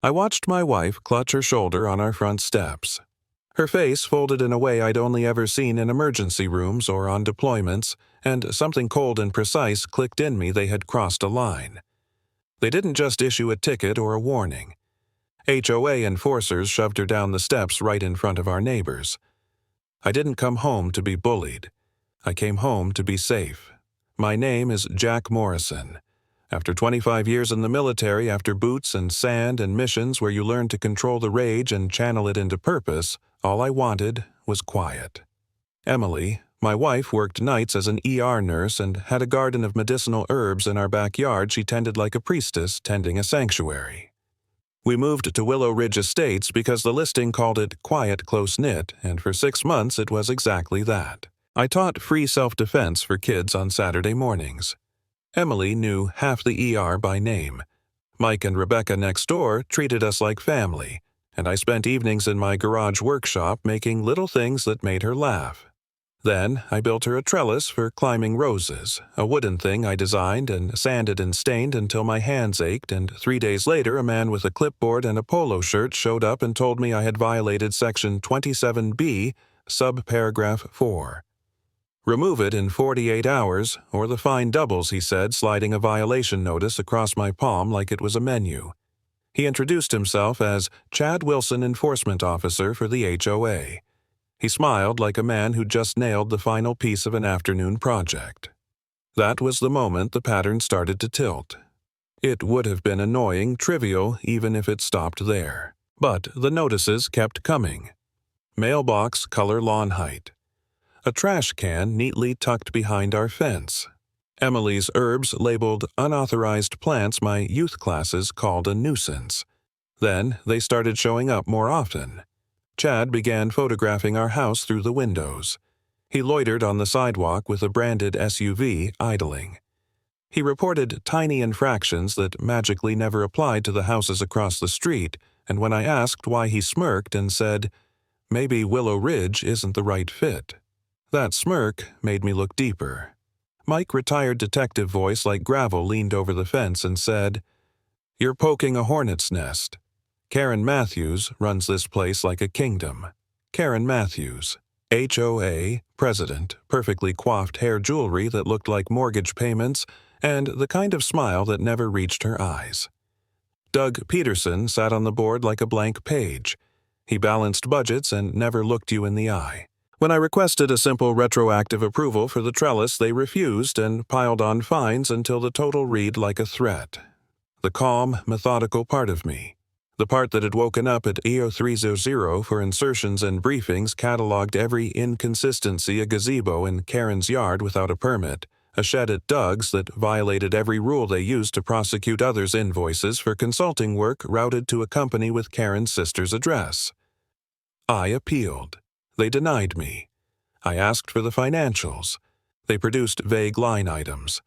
I watched my wife clutch her shoulder on our front steps. Her face folded in a way I'd only ever seen in emergency rooms or on deployments, and something cold and precise clicked in me they had crossed a line. They didn't just issue a ticket or a warning. HOA enforcers shoved her down the steps right in front of our neighbors. I didn't come home to be bullied. I came home to be safe. My name is Jack Morrison. After 25 years in the military, after boots and sand and missions where you learn to control the rage and channel it into purpose, all I wanted was quiet. Emily, my wife, worked nights as an ER nurse and had a garden of medicinal herbs in our backyard she tended like a priestess tending a sanctuary. We moved to Willow Ridge Estates because the listing called it quiet, close-knit, and for 6 months it was exactly that. I taught free self-defense for kids on Saturday mornings. Emily knew half the ER by name. Mike and Rebecca next door treated us like family, and I spent evenings in my garage workshop making little things that made her laugh. Then I built her a trellis for climbing roses, a wooden thing I designed and sanded and stained until my hands ached, and 3 days later a man with a clipboard and a polo shirt showed up and told me I had violated Section 27B, subparagraph 4. Remove it in 48 hours, or the fine doubles, he said, sliding a violation notice across my palm like it was a menu. He introduced himself as Chad Wilson, Enforcement Officer for the HOA. He smiled like a man who'd just nailed the final piece of an afternoon project. That was the moment the pattern started to tilt. It would have been annoying, trivial, even if it stopped there. But the notices kept coming. Mailbox color lawn height. A trash can neatly tucked behind our fence. Emily's herbs labeled unauthorized plants my youth classes called a nuisance. Then they started showing up more often. Chad began photographing our house through the windows. He loitered on the sidewalk with a branded SUV idling. He reported tiny infractions that magically never applied to the houses across the street, and when I asked why he smirked and said, "Maybe Willow Ridge isn't the right fit." That smirk made me look deeper. Mike's retired detective voice like gravel leaned over the fence and said, "You're poking a hornet's nest. Karen Matthews runs this place like a kingdom." Karen Matthews, HOA, president, perfectly coiffed hair jewelry that looked like mortgage payments, and the kind of smile that never reached her eyes. Doug Peterson sat on the board like a blank page. He balanced budgets and never looked you in the eye. When I requested a simple retroactive approval for the trellis, they refused and piled on fines until the total read like a threat. The calm, methodical part of me, the part that had woken up at EO 300 for insertions and briefings, cataloged every inconsistency, a gazebo in Karen's yard without a permit, a shed at Doug's that violated every rule they used to prosecute others' invoices for consulting work routed to a company with Karen's sister's address. I appealed. They denied me. I asked for the financials. They produced vague line items.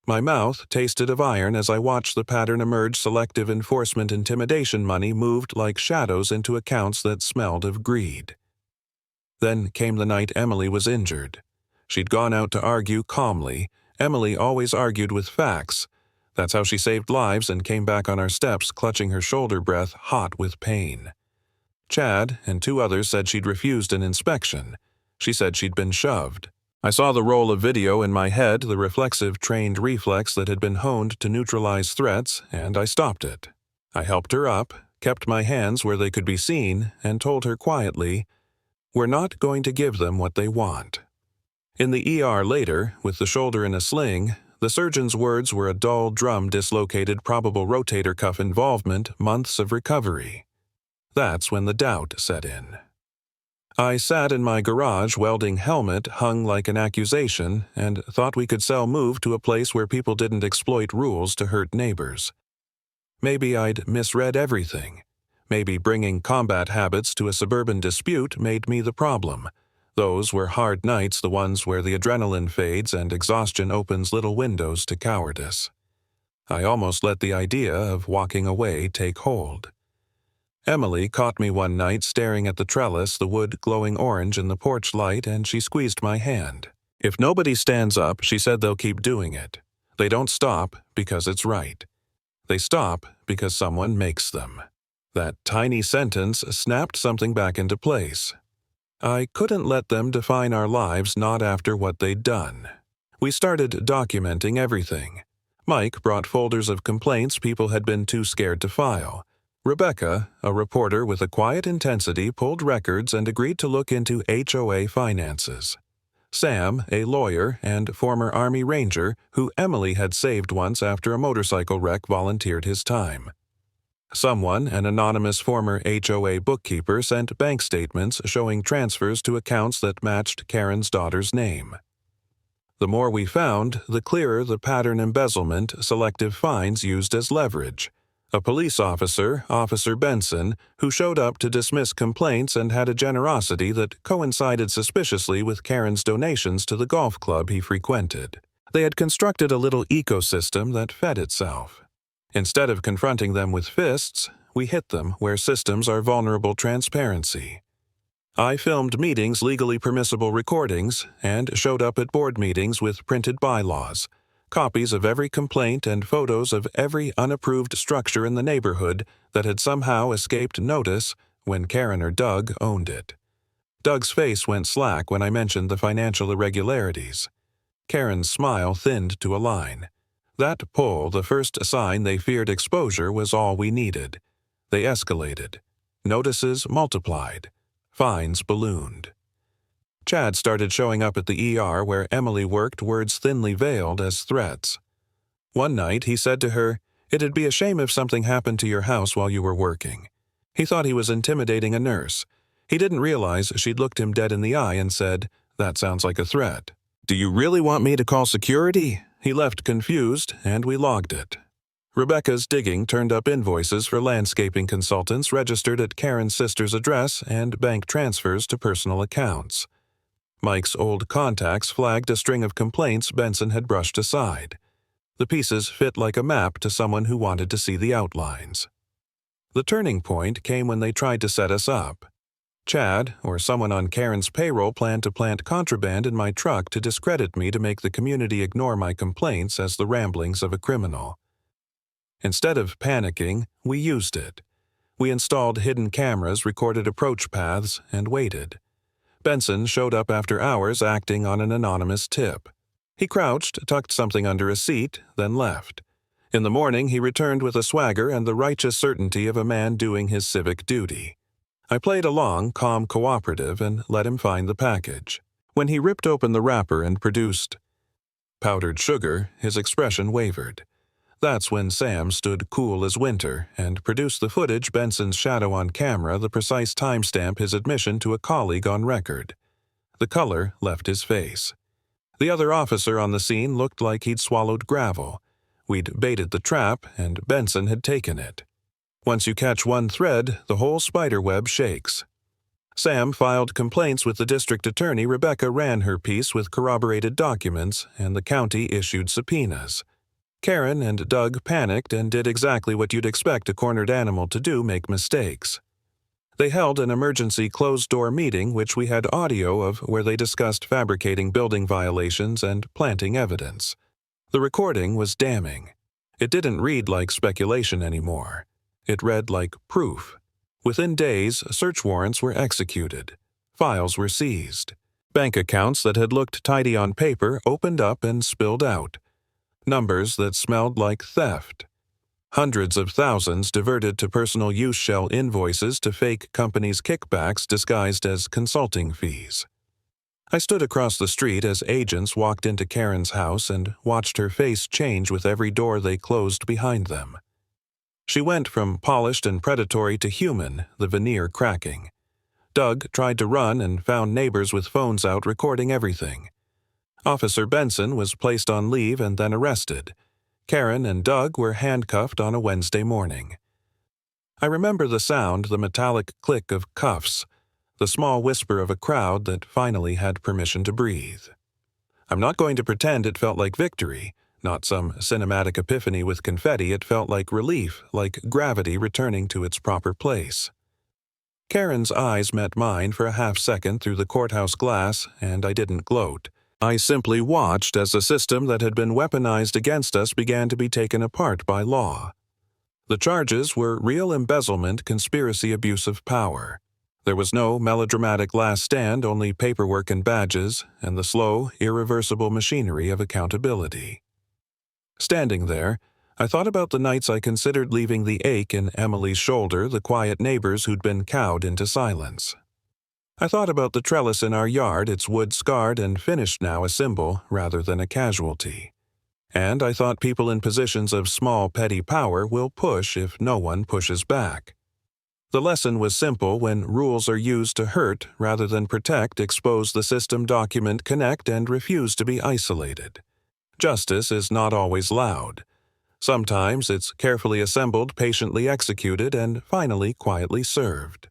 My mouth tasted of iron as I watched the pattern emerge. Selective enforcement intimidation money moved like shadows into accounts that smelled of greed. Then came the night Emily was injured. She'd gone out to argue calmly. Emily always argued with facts. That's how she saved lives and came back on our steps clutching her shoulder breath, hot with pain. Chad and 2 others said she'd refused an inspection. She said she'd been shoved. I saw the roll of video in my head, the reflexive, trained reflex that had been honed to neutralize threats, and I stopped it. I helped her up, kept my hands where they could be seen, and told her quietly, "We're not going to give them what they want." In the ER later, with the shoulder in a sling, the surgeon's words were a dull drum dislocated, probable rotator cuff involvement, months of recovery. That's when the doubt set in. I sat in my garage welding helmet hung like an accusation and thought we could sell move to a place where people didn't exploit rules to hurt neighbors. Maybe I'd misread everything. Maybe bringing combat habits to a suburban dispute made me the problem. Those were hard nights, the ones where the adrenaline fades and exhaustion opens little windows to cowardice. I almost let the idea of walking away take hold. Emily caught me one night staring at the trellis, the wood glowing orange in the porch light, and she squeezed my hand. If nobody stands up, she said, they'll keep doing it. They don't stop because it's right. They stop because someone makes them. That tiny sentence snapped something back into place. I couldn't let them define our lives, not after what they'd done. We started documenting everything. Mike brought folders of complaints people had been too scared to file. Rebecca, a reporter with a quiet intensity, pulled records and agreed to look into HOA finances. Sam, a lawyer and former Army Ranger who Emily had saved once after a motorcycle wreck, volunteered his time. Someone, an anonymous former HOA bookkeeper, sent bank statements showing transfers to accounts that matched Karen's daughter's name. The more we found, the clearer the pattern: embezzlement, selective fines used as leverage. A police officer, Officer Benson, who showed up to dismiss complaints and had a generosity that coincided suspiciously with Karen's donations to the golf club he frequented. They had constructed a little ecosystem that fed itself. Instead of confronting them with fists, we hit them where systems are vulnerable: transparency. I filmed meetings, legally permissible recordings, and showed up at board meetings with printed bylaws, copies of every complaint and photos of every unapproved structure in the neighborhood that had somehow escaped notice when Karen or Doug owned it. Doug's face went slack when I mentioned the financial irregularities. Karen's smile thinned to a line. That pull, the first sign they feared exposure, was all we needed. They escalated. Notices multiplied. Fines ballooned. Chad started showing up at the ER where Emily worked, words thinly veiled as threats. One night he said to her, "It'd be a shame if something happened to your house while you were working." He thought he was intimidating a nurse. He didn't realize she'd looked him dead in the eye and said, "That sounds like a threat." "Do you really want me to call security?" He left confused, and we logged it. Rebecca's digging turned up invoices for landscaping consultants registered at Karen's sister's address and bank transfers to personal accounts. Mike's old contacts flagged a string of complaints Benson had brushed aside. The pieces fit like a map to someone who wanted to see the outlines. The turning point came when they tried to set us up. Chad, or someone on Karen's payroll, planned to plant contraband in my truck to discredit me, to make the community ignore my complaints as the ramblings of a criminal. Instead of panicking, we used it. We installed hidden cameras, recorded approach paths, and waited. Benson showed up after hours, acting on an anonymous tip. He crouched, tucked something under a seat, then left. In the morning, he returned with a swagger and the righteous certainty of a man doing his civic duty. I played along, calm, cooperative, and let him find the package. When he ripped open the wrapper and produced powdered sugar, his expression wavered. That's when Sam stood cool as winter and produced the footage: Benson's shadow on camera, the precise timestamp, his admission to a colleague on record. The color left his face. The other officer on the scene looked like he'd swallowed gravel. We'd baited the trap, and Benson had taken it. Once you catch one thread, the whole spiderweb shakes. Sam filed complaints with the district attorney, Rebecca ran her piece with corroborated documents, and the county issued subpoenas. Karen and Doug panicked and did exactly what you'd expect a cornered animal to do: make mistakes. They held an emergency closed-door meeting, which we had audio of, where they discussed fabricating building violations and planting evidence. The recording was damning. It didn't read like speculation anymore. It read like proof. Within days, search warrants were executed. Files were seized. Bank accounts that had looked tidy on paper opened up and spilled out. Numbers that smelled like theft. Hundreds of thousands diverted to personal use shell invoices to fake companies' kickbacks disguised as consulting fees. I stood across the street as agents walked into Karen's house and watched her face change with every door they closed behind them. She went from polished and predatory to human, the veneer cracking. Doug tried to run and found neighbors with phones out recording everything. Officer Benson was placed on leave and then arrested. Karen and Doug were handcuffed on a Wednesday morning. I remember the sound, the metallic click of cuffs, the small whisper of a crowd that finally had permission to breathe. I'm not going to pretend it felt like victory. Not some cinematic epiphany with confetti. It felt like relief, like gravity returning to its proper place. Karen's eyes met mine for a half-second through the courthouse glass, and I didn't gloat. I simply watched as a system that had been weaponized against us began to be taken apart by law. The charges were real embezzlement, conspiracy, abuse of power. There was no melodramatic last stand, only paperwork and badges, and the slow, irreversible machinery of accountability. Standing there, I thought about the nights I considered leaving the ache in Emily's shoulder, the quiet neighbors who'd been cowed into silence. I thought about the trellis in our yard, its wood scarred and finished now a symbol rather than a casualty. And I thought people in positions of small petty power will push if no one pushes back. The lesson was simple: when rules are used to hurt rather than protect, expose the system, document, connect, and refuse to be isolated. Justice is not always loud. Sometimes it's carefully assembled, patiently executed, and finally quietly served.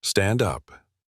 Stand up.